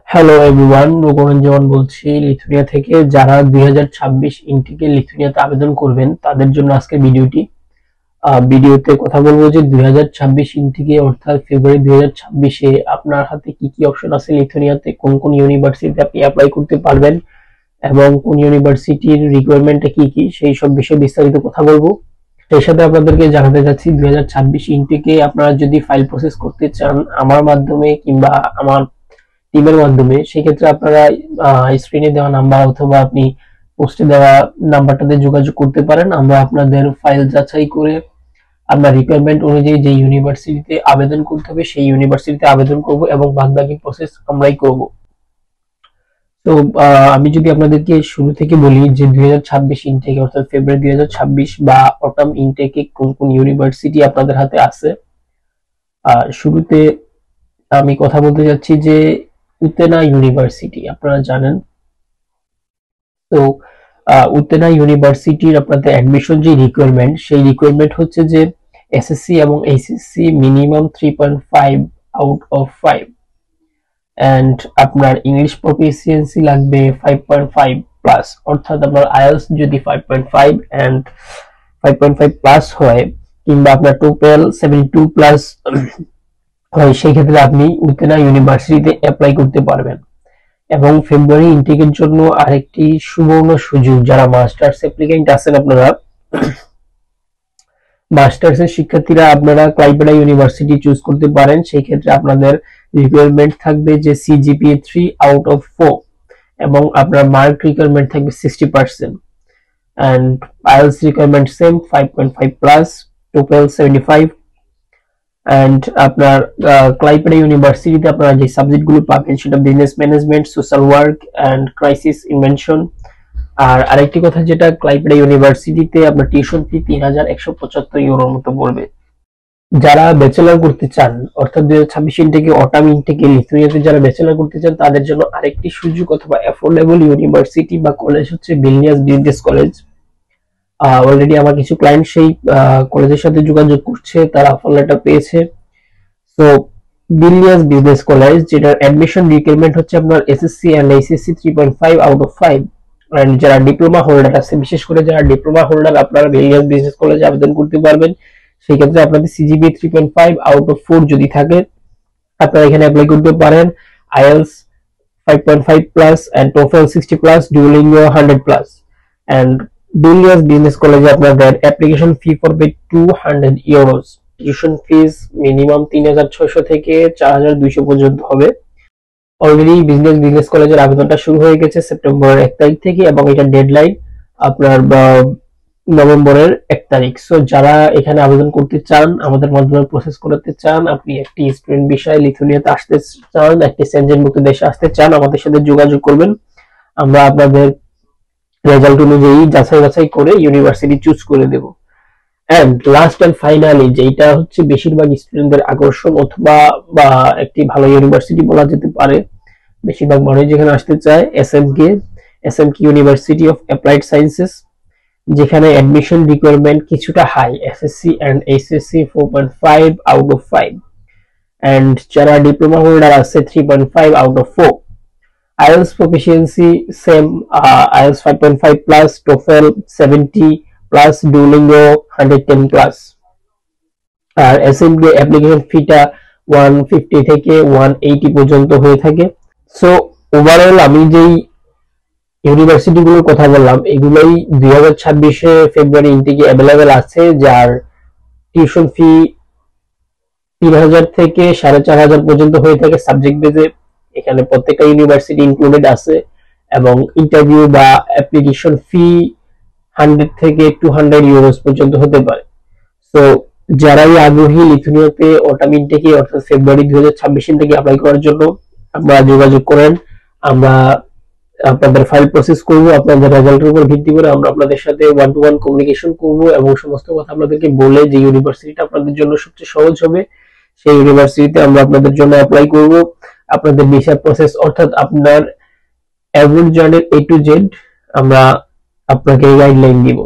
Hello everyone, রূপরঞ্জন বলছি Lithuania থেকে। যারা 2026 ইনটেকে লিথুনিয়াতে আবেদন করবেন তাদের জন্য আজকে ভিডিওতে কথা বলবো যে 2026 ইনটেকে অর্থাৎ ফেব্রুয়ারি 2026-এ আপনার হাতে কি কি অপশন আছে লিথুনিয়াতে, কোন কোন ইউনিভার্সিটিতে আপনি অ্যাপ্লাই করতে পারবেন এবং কোন ইউনিভার্সিটির রিকোয়ারমেন্টটা কি কি সেই সব বিষয়ে বিস্তারিত কথা বলবো। সেই সাথে আপনাদেরকে জানাতে চাচ্ছি 2026 ইনটেকে আপনারা যদি ফাইল প্রসেস করতে চান আমার মাধ্যমে কিংবা আমার টিমের মাধ্যমে, সেক্ষেত্রে আপনারা স্ক্রিনে দেওয়া নাম্বার অথবা আপনি পোস্টে দেওয়া নাম্বারটাতে যোগাযোগ করতে পারেন। আমরা আপনাদের ফাইল যাচাই করে আপনার রিকোয়ারমেন্ট অনুযায়ী যে ইউনিভার্সিটিতে আবেদন করতে হবে সেই ইউনিভার্সিটিতে আবেদন করব এবং বাদবাকি প্রসেস আমরাই করব। তো আমি যদি আপনাদেরকে শুরু থেকে বলি যে 2026 ইনটেক অর্থাৎ ফেব্রুয়ারি 2026 বা অটাম ইনটেকে কোন কোন ইউনিভার্সিটি আপনাদের হাতে আছে। শুরুতে আমি কথা বলতে যাচ্ছি যে উতেনা ইউনিভার্সিটি, আপনারা জানেন। তো উতেনা ইউনিভার্সিটির আপনাদের অ্যাডমিশন যে রিকোয়ারমেন্ট, সেই রিকোয়ারমেন্ট হচ্ছে যে এসএসসি এবং HSC minimum 3.5 out of 5 and আপনার ইংলিশ প্রফিসিয়েন্সি লাগবে 5.5 প্লাস, অর্থাৎ আপনার আইএলটিএস যদি 5.5 এন্ড 5.5 প্লাস হয় কিংবা আপনার টোটাল 72 প্লাস হয়, সেই ক্ষেত্রে আপনি উতেনা ইউনিভার্সিটিতে অ্যাপ্লাই করতে পারবেন। এবং ফেব্রুয়ারি ইনটেকের জন্য আরেকটি সুবর্ণ সুযোগ, যারা মাস্টার্স অ্যাপ্লিকেন্ট আছেন, আপনারা মাস্টার্স এর শিক্ষার্থীরা আপনারা ক্লাইপেডা ইউনিভার্সিটি চুজ করতে পারেন। সেই ক্ষেত্রে আপনাদের রিকোয়ারমেন্ট থাকবে যে সিজিপিএ 3 আউট অফ 4 এবং আপনার মার্ক রিকোয়ারমেন্ট থাকবে 60% and IELTS requirement same 5.5 plus, total 75। And আপনার ক্লাইপেডা ইউনিভার্সিটিতে আপনারা যে সাবজেক্টগুলো পাবেন সেটা business management, social work and crisis invention. আর আরেকটি কথা, যেটা ক্লাইপেডা ইউনিভার্সিটিতে আপনার টিউশন ফি 3175 ইউরোর মতো পড়বে। যারা ব্যাচেলর করতে চান অর্থাৎ 2026 ইনটেকে অটাম ইনটেকে লিথুনিয়াতে যারা ব্যাচেলর করতে চান তাদের জন্য আরেকটি সুযোগ অথবা অ্যাফোর্ডেবল ইউনিভার্সিটি বা কলেজ হচ্ছে ভিলনিয়াস বিজনেস কলেজ। অলরেডি আমার কিছু ক্লায়েন্ট সেই কলেজের সাথে যোগাযোগ করছে, তারা অফার লেটার পেয়েছে। তো ভিলনিয়াস বিজনেস কলেজ, যেটার অ্যাডমিশন রিকোয়ারমেন্ট হচ্ছে আপনার SSC and HSC 3.5 out of 5 and যারা ডিপ্লোমা হোল্ডার আছে, বিশেষ করে যারা ডিপ্লোমা হোল্ডার আপনারা ভিলনিয়াস বিজনেস কলেজে আবেদন করতে পারবেন। সেই ক্ষেত্রে আপনাদের সিজিপিএ 3.5 আউট অফ 4 যদি থাকে আপনারা এখানে অ্যাপ্লাই করতে পারেন। IELTS 5.5 plus and TOEFL 60 plus, Duolingo 100 plus. And Vilnius business কলেজে আপনাদের অ্যাপ্লিকেশন ফি পড়বে 200 ইউরোস। টিউশন ফিস মিনিমাম 3600 থেকে 4200 পর্যন্ত হবে। অলরেডি বিজনেস কলেজের আবেদনটা শুরু হয়ে গেছে সেপ্টেম্বরের 1 তারিখ থেকে এবং এটা ডেডলাইন আপনার নভেম্বরের 1 তারিখ। সো যারা এখানে আবেদন করতে চান, আমাদের মাধ্যমে প্রসেস করতে চান, আপনি একটি স্টুডেন্ট বিষয়ে লিথুনিয়াতে আসতে চান, একটি সেনজেনমুক্ত দেশে আসতে চান, আমাদের সাথে যোগাযোগ করবেন। আমরা আপনাদের রেজাল্ট অনুযায়ী যাচাই বাছাই করে ইউনিভার্সিটি চুজ করে দেব। এন্ড লাস্ট এন্ড ফাইনালি, যেটা হচ্ছে বেশিরভাগ স্টুডেন্টদের আকর্ষণ অথবা বা একটি ভালো ইউনিভার্সিটি বলা যেতে পারে, বেশিরভাগ মানুষ যেখানে আসতে চায়, SMK university of applied sciences, যেখানে অ্যাডমিশন রিকোয়ারমেন্ট কিছুটা high, SSC and HSC 4.5 out of 5 and যারা ডিপ্লোমা হোল্ডার আছে 3.5 out of 4। IELTS proficiency same, IELTS 5.5 plus, TOEFL 70 plus, Duolingo 110 plus. আর এসএমকে অ্যাপ্লিকেশন ফিটা 150 থেকে 180 পর্যন্ত হয়ে থাকে। সো ওভারঅল আমি যেই ইউনিভার্সিটি গুলোর কথা বললাম এগুলোই 2026-এ ফেব্রুয়ারি ইনটেকে অ্যাভেলেবেল আছে, যার টিউশন ফি 3000 থেকে 4500 পর্যন্ত হয়ে থাকে সাবজেক্ট বেজে। এখানে প্রত্যেকটা ইউনিভার্সিটি ইনক্লুডেড আছে এবং ইন্টারভিউ বা অ্যাপ্লিকেশন ফি 100 থেকে 200 ইউরোস পর্যন্ত হতে পারে। সো যারাই আগ্রহী লিথুনিয়াতে অটাম ইনটেকে অর্থাৎ ফেব্রুয়ারি 2026 ইনটেকে অ্যাপ্লাই করার জন্য আপনারা যোগাযোগ করেন। আমরা আপনাদের ফাইল প্রসেস করব, আপনাদের রেজাল্টের উপর ভিত্তি করে আমরা আপনাদের সাথে ওয়ান টু ওয়ান কমিউনিকেশন করব এবং সমস্ত কথা আপনাদেরকে বলে যে ইউনিভার্সিটিটা আপনাদের জন্য সবচেয়ে সহজ হবে সেই ইউনিভার্সিটিতে আমরা আপনাদের জন্য অ্যাপ্লাই করব। আপনাদের ভিসা প্রসেস অর্থাৎ আপনার অ্যাভয়েড জার্নির A to Z আমরা আপনাকে গাইডলাইন দিব।